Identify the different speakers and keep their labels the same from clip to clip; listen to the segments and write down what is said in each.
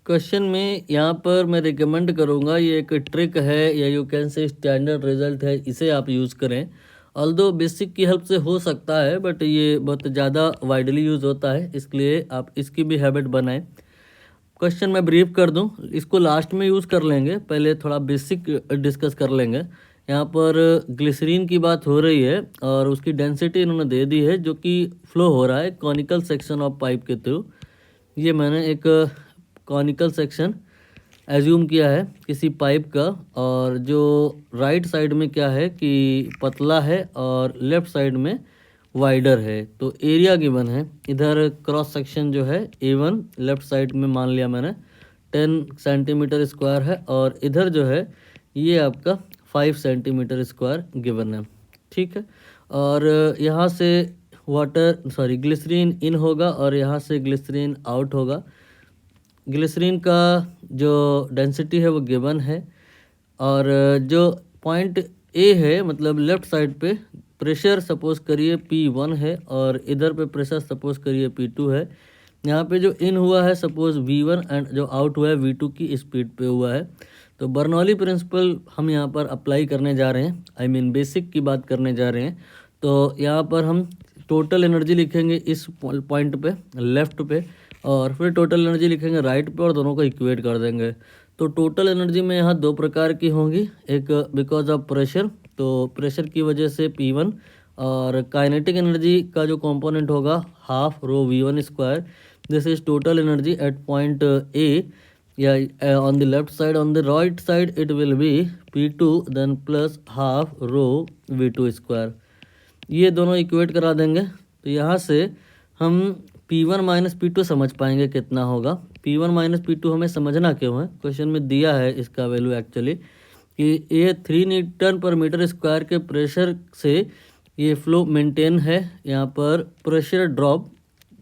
Speaker 1: Question में यहाँ पर मैं रिकमेंड करूँगा, ये एक ट्रिक है या यू कैन से स्टैंडर्ड रिजल्ट है, इसे आप यूज़ करें। ऑल्दो बेसिक की हेल्प से हो सकता है बट ये बहुत ज़्यादा वाइडली यूज़ होता है, इसलिए आप इसकी भी हैबिट बनाएं। क्वेश्चन मैं ब्रीफ कर दूं, इसको लास्ट में यूज़ कर लेंगे, पहले थोड़ा बेसिक डिस्कस कर लेंगे। यहाँ पर ग्लिसरीन की बात हो रही है और उसकी डेंसिटी इन्होंने दे दी है जो कि फ्लो हो रहा है कॉनिकल सेक्शन ऑफ पाइप के थ्रू। ये मैंने एक कॉनिकल सेक्शन एज्यूम किया है किसी पाइप का, और जो राइट साइड में क्या है कि पतला है और लेफ्ट साइड में वाइडर है। तो एरिया गिवन है, इधर क्रॉस सेक्शन जो है A1 लेफ्ट साइड में मान लिया मैंने 10 सेंटीमीटर स्क्वायर है, और इधर जो है ये आपका 5 सेंटीमीटर स्क्वायर गिवन है। ठीक है, और यहाँ से ग्लिसरीन इन होगा और यहाँ से ग्लिसरीन आउट होगा। ग्लिसरीन का जो डेंसिटी है वो गिवन है, और जो पॉइंट ए है मतलब लेफ्ट साइड पे प्रेशर सपोज करिए P1 है और इधर पे प्रेशर सपोज करिए P2 है। यहाँ पे जो इन हुआ है सपोज V1 एंड जो आउट हुआ है V2 की स्पीड पे हुआ है। तो बर्नौली प्रिंसिपल हम यहाँ पर अप्लाई करने जा रहे हैं, आई मीन बेसिक की बात करने जा रहे हैं। तो यहाँ पर हम टोटल एनर्जी लिखेंगे इस पॉइंट पे लेफ्ट पे, और फिर टोटल एनर्जी लिखेंगे राइट पे, और दोनों को इक्वेट कर देंगे। तो टोटल एनर्जी में यहाँ दो प्रकार की होंगी, एक बिकॉज ऑफ प्रेशर, तो प्रेशर की वजह से P1, और काइनेटिक एनर्जी का जो कंपोनेंट होगा half rho V1 square. This is total energy at point A या on the left side. On the right side it will be P2 then plus half rho V2 square. ये दोनों equate करा देंगे, तो यहाँ से हम P1 माइनस P2 समझ पाएंगे कितना होगा। P1 माइनस P2 हमें समझना क्यों है, क्वेश्चन में दिया है इसका वैल्यू एक्चुअली कि ये 3 न्यूटन पर मीटर स्क्वायर के प्रेशर से ये फ्लो मेंटेन है। यहाँ पर प्रेशर ड्रॉप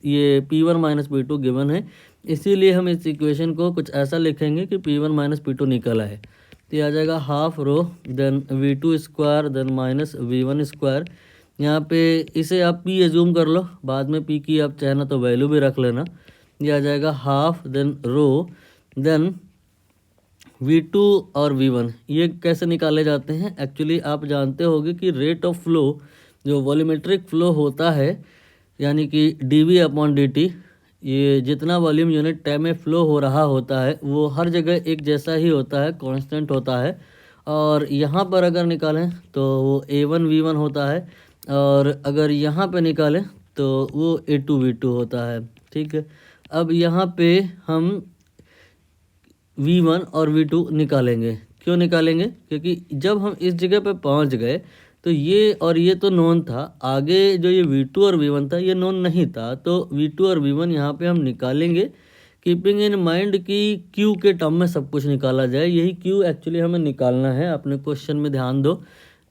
Speaker 1: ये P1 माइनस P2 गिवन है, इसीलिए हम इस इक्वेशन को कुछ ऐसा लिखेंगे कि P1 माइनस P2 निकला है। तो ये आ जाएगा half rho then V2 square then minus V1 square. यहाँ पे इसे आप P एज्यूम कर लो, बाद में P की आप चाहे ना तो वैल्यू भी रख लेना। ये आ जाएगा हाफ देन रो देन V2 और V1। ये कैसे निकाले जाते हैं, एक्चुअली आप जानते होंगे कि रेट ऑफ फ्लो जो वॉल्यूमेट्रिक फ्लो होता है यानी कि dV/dt, ये जितना वॉल्यूम यूनिट टाइम में फ्लो हो रहा होता है वो हर जगह एक जैसा ही होता है, कांस्टेंट होता है। और यहाँ पर अगर निकालें तो वो A1 V1 होता है, और अगर यहाँ पे निकालें तो वो A2 V2 होता है। ठीक है, अब यहाँ पे हम V1 और V2 निकालेंगे। क्यों निकालेंगे, क्योंकि जब हम इस जगह पे पहुँच गए तो ये और ये तो नोन था, आगे जो ये V2 और V1 था ये नोन नहीं था। तो V2 और V1 यहाँ पे हम निकालेंगे कीपिंग इन माइंड कि Q के टर्म में सब कुछ निकाला जाए। यही Q एक्चुअली हमें निकालना है, अपने क्वेश्चन में ध्यान दो,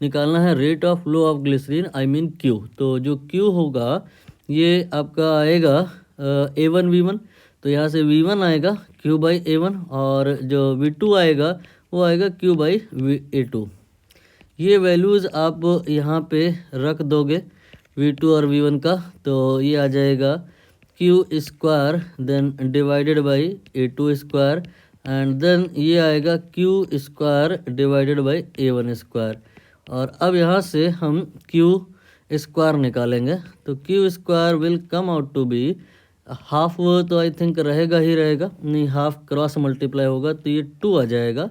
Speaker 1: निकालना है rate of flow of glycerine I mean Q। तो जो Q होगा ये आपका आएगा A1 V1, तो यहाँ से V1 आएगा Q/A1, और जो V2 आएगा वो आएगा Q/A2। ये वैल्यूज़ आप यहाँ पे रख दोगे V2 और V1 का, तो ये आ जाएगा Q square then divided by A2 square, and then ये आएगा Q square divided by A1 square. और अब यहाँ से हम Q स्क्वायर निकालेंगे, तो Q square will come out to be half, तो आई थिंक रहेगा ही रहेगा, नहीं हाफ क्रॉस मल्टीप्लाई होगा तो ये 2 आ जाएगा,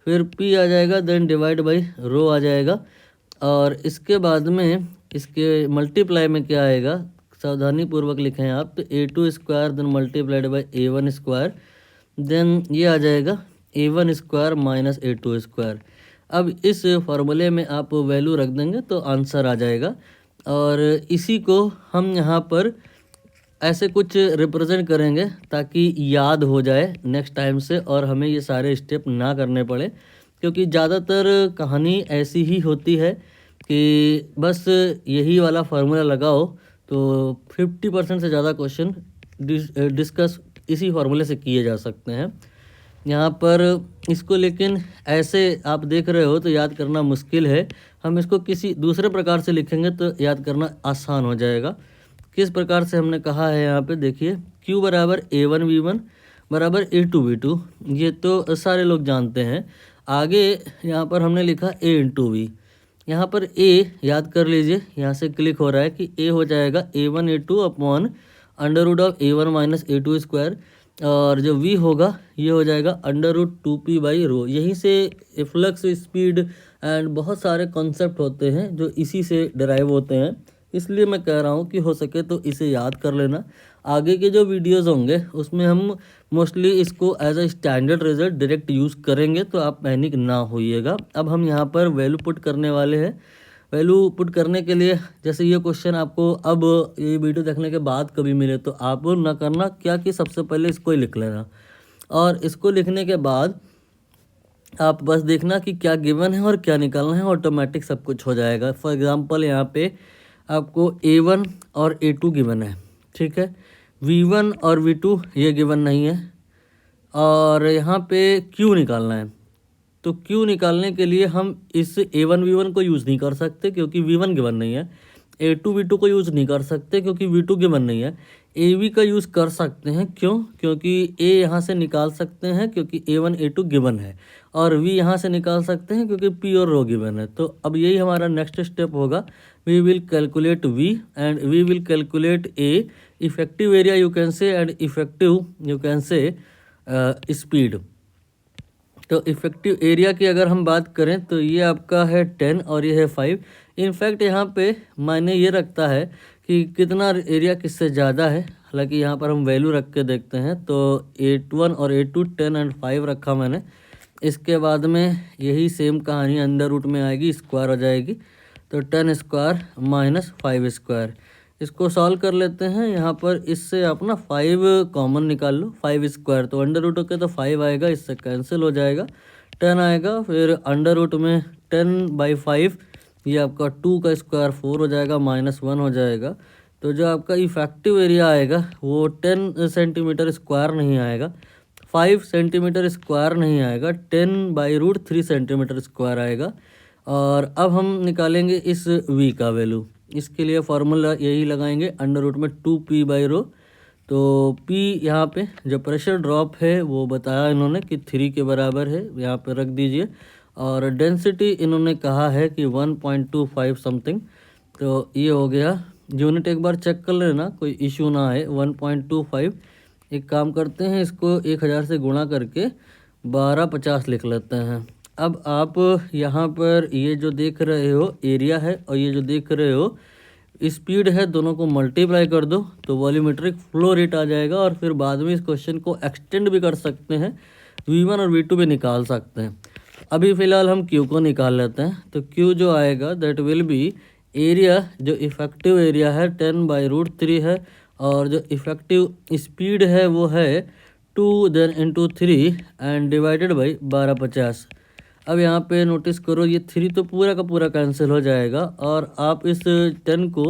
Speaker 1: फिर P आ जाएगा देन डिवाइड बाई रो आ जाएगा, और इसके बाद में इसके मल्टीप्लाई में क्या आएगा सावधानी पूर्वक लिखें आप, तो A2 square then multiplied by A1 square, then ये आ जाएगा A1 square minus A2 square. अब इस फॉर्मूले में आप वैल्यू रख देंगे तो आंसर आ जाएगा, और इसी को हम यहाँ पर ऐसे कुछ रिप्रेजेंट करेंगे ताकि याद हो जाए नेक्स्ट टाइम से और हमें ये सारे स्टेप ना करने पड़े, क्योंकि ज़्यादातर कहानी ऐसी ही होती है कि बस यही वाला फार्मूला लगाओ तो 50% से ज़्यादा क्वेश्चन डिस्कस इसी फार्मूले से किए जा सकते हैं। यहाँ पर इसको लेकिन ऐसे आप देख रहे हो तो याद करना मुश्किल है, हम इसको किसी दूसरे प्रकार से लिखेंगे तो याद करना आसान हो जाएगा। किस प्रकार से हमने कहा है यहाँ पे देखिए, Q बराबर A1 V1 बराबर A2V2, ये तो सारे लोग जानते हैं। आगे यहाँ पर हमने लिखा A/V। यहाँ पर A याद कर लीजिए, यहाँ से क्लिक हो रहा है कि A हो जाएगा A1A2 upon under root of A1 minus A2 square, और जो V होगा ये हो जाएगा अंडर रूट 2P/ρ। यहीं से फ्लक्स, स्पीड एंड बहुत सारे कॉन्सेप्ट होते हैं जो इसी से डराइव होते हैं, इसलिए मैं कह रहा हूँ कि हो सके तो इसे याद कर लेना। आगे के जो वीडियोस होंगे उसमें हम मोस्टली इसको as a standard result direct use करेंगे, तो आप पैनिक ना होइएगा। अब हम यहाँ पर वैल्यू पुट करने वाले हैं। वैल्यू पुट करने के लिए जैसे ये क्वेश्चन आपको अब ये वीडियो देखने के बाद कभी मिले तो आप ना करना क्या कि सबसे पहले इसको ही लिख लेना, और इसको लिखने के बाद आप बस देखना कि क्या गिवन है और क्या निकालना है, ऑटोमेटिक सब कुछ हो जाएगा। फॉर एग्जांपल यहाँ पे आपको A1 और A2 गिवन है, ठीक है। V1 और V2 ये गिवन नहीं है, और यहाँ पे Q निकालना है। तो Q निकालने के लिए हम इस A1 V1 को यूज़ नहीं कर सकते क्योंकि V1 गिवन नहीं है। A2 V2 को यूज़ नहीं कर सकते क्योंकि V2 गिवन नहीं है। AV का यूज़ कर सकते हैं, क्यों? क्योंकि A यहाँ से निकाल सकते हैं क्योंकि A1 A2 गिवन है, और V यहाँ से निकाल सकते हैं क्योंकि P और रो गिवन है। तो अब यही हमारा नेक्स्ट स्टेप होगा। We will calculate V and we will calculate A, effective area you can say and effective you can say speed. तो इफेक्टिव एरिया की अगर हम बात करें तो ये आपका है 10 और ये है 5। इनफैक्ट यहाँ पे मायने ये रखता है कि कितना एरिया किससे ज़्यादा है। हालांकि यहाँ पर हम वैल्यू रख के देखते हैं, तो A1 और A2 10 एंड 5 रखा मैंने। इसके बाद में यही सेम कहानी अंडर रूट में आएगी, स्क्वायर हो जाएगी, तो 10 स्क्वायर माइनस 5 स्क्वायर। इसको सॉल्व कर लेते हैं। यहाँ पर इससे आप ना 5 कॉमन निकाल लो, 5 स्क्वायर तो अंडर रूट होकर तो 5 आएगा, इससे कैंसिल हो जाएगा, 10 आएगा। फिर अंडर रूट में 10/5, ये आपका 2 का स्क्वायर 4 हो जाएगा, -1 हो जाएगा। तो जो आपका इफेक्टिव एरिया आएगा वो 10 सेंटीमीटर स्क्वायर नहीं आएगा, 5 सेंटीमीटर स्क्वायर नहीं आएगा, 10/√3 सेंटीमीटर स्क्वायर आएगा। और अब हम निकालेंगे इस V का वैल्यू। इसके लिए फार्मूला यही लगाएंगे, अंडर रूट में 2P/ρ। तो P यहाँ पे जो प्रेशर ड्रॉप है वो बताया इन्होंने कि 3 के बराबर है, यहाँ पे रख दीजिए। और डेंसिटी इन्होंने कहा है कि 1.25 समथिंग, तो ये हो गया। यूनिट एक बार चेक कर लेना, कोई इशू ना आए। 1.25, एक काम करते हैं, इसको 1000 से गुणा करके 1250 लिख लेते हैं। अब आप यहाँ पर ये जो देख रहे हो एरिया है और ये जो देख रहे हो स्पीड है, दोनों को मल्टीप्लाई कर दो तो वॉल्यूमेट्रिक फ्लो रेट आ जाएगा। और फिर बाद में इस क्वेश्चन को एक्सटेंड भी कर सकते हैं, V1 और V2 भी निकाल सकते हैं। अभी फ़िलहाल हम Q को निकाल लेते हैं। तो Q जो आएगा दैट विल बी एरिया, जो इफेक्टिव एरिया है 10/√3 है, और जो इफेक्टिव स्पीड है वो है 2 then into 3 and divided by 1250। अब यहाँ पे नोटिस करो ये 3 तो पूरा का पूरा कैंसिल हो जाएगा, और आप इस 10 को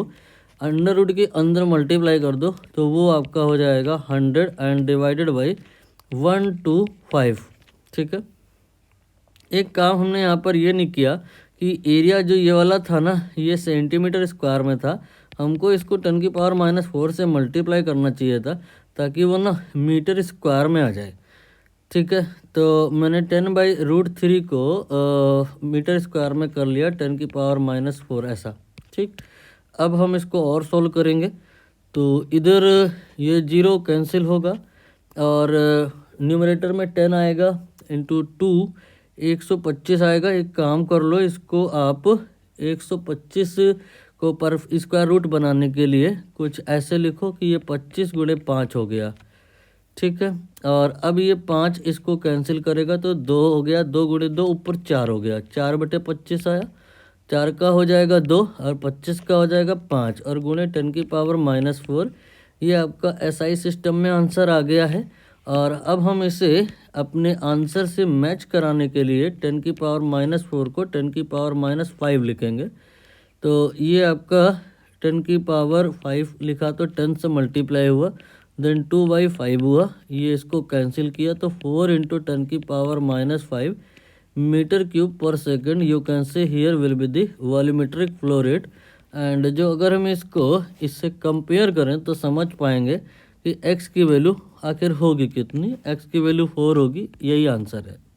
Speaker 1: अंडर रूट के अंदर मल्टीप्लाई कर दो तो वो आपका हो जाएगा 100 एंड डिवाइडेड बाई 125। ठीक है। एक काम हमने यहाँ पर ये नहीं किया कि एरिया जो ये वाला था ना, ये सेंटीमीटर स्क्वायर में था, हमको इसको 10⁻⁻4 से मल्टीप्लाई करना चाहिए था ताकि वो ना मीटर स्क्वायर में आ जाए। ठीक है, तो मैंने 10/√3 को मीटर स्क्वायर में कर लिया, 10⁻⁻4 ऐसा। ठीक, अब हम इसको और सोल्व करेंगे तो इधर ये 0 कैंसिल होगा और न्यूमरेटर में 10 आएगा इंटू 2 125 आएगा। एक काम कर लो, इसको आप 125 को पर स्क्वायर रूट बनाने के लिए कुछ ऐसे लिखो कि ये 25 × 5 हो गया। ठीक है, और अब ये 5 इसको कैंसिल करेगा तो 2 हो गया, 2 × 2 ऊपर 4 हो गया, 4/25 आया, 4 का हो जाएगा 2 और 25 का हो जाएगा 5 और गुणे 10⁻⁻4। ये आपका SI सिस्टम में आंसर आ गया है। और अब हम इसे अपने आंसर से मैच कराने के लिए 10⁻⁻4 को 10⁻⁻5 लिखेंगे। तो ये आपका 10⁻5 लिखा तो 10 से मल्टीप्लाई हुआ, देन 2/5 हुआ, ये इसको कैंसिल किया तो 4 × 10⁻⁻5 मीटर क्यूब पर सेकंड। यू कैन से here will be the volumetric flow rate. And जो अगर हम इसको इससे कंपेयर करें तो समझ पाएंगे कि x की वैल्यू आखिर होगी कितनी, x की वैल्यू 4 होगी, यही आंसर है।